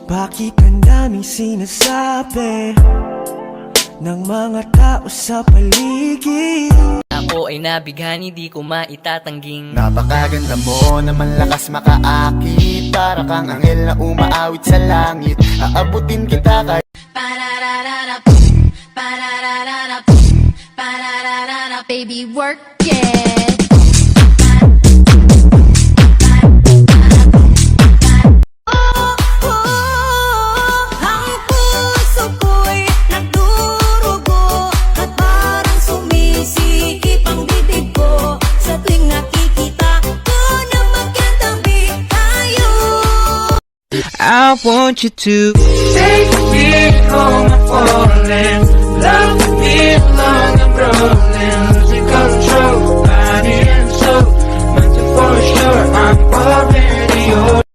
Bakit ang daming sinasabi ng mga tao sa paligid? Ako ay nabighani, di ko maitatangging. Napakaganda mo naman, lakas makaakit. Para kang anghel na umaawit sa langit. Aabutin kita kahit baby, work it. Ang puso ko'y nagdurugo at parang sumisikip ang bibig ko sa tuwing nakikita ko na magkatabi tayo. I want you to take me home, I'm falling. Love me long and rolling.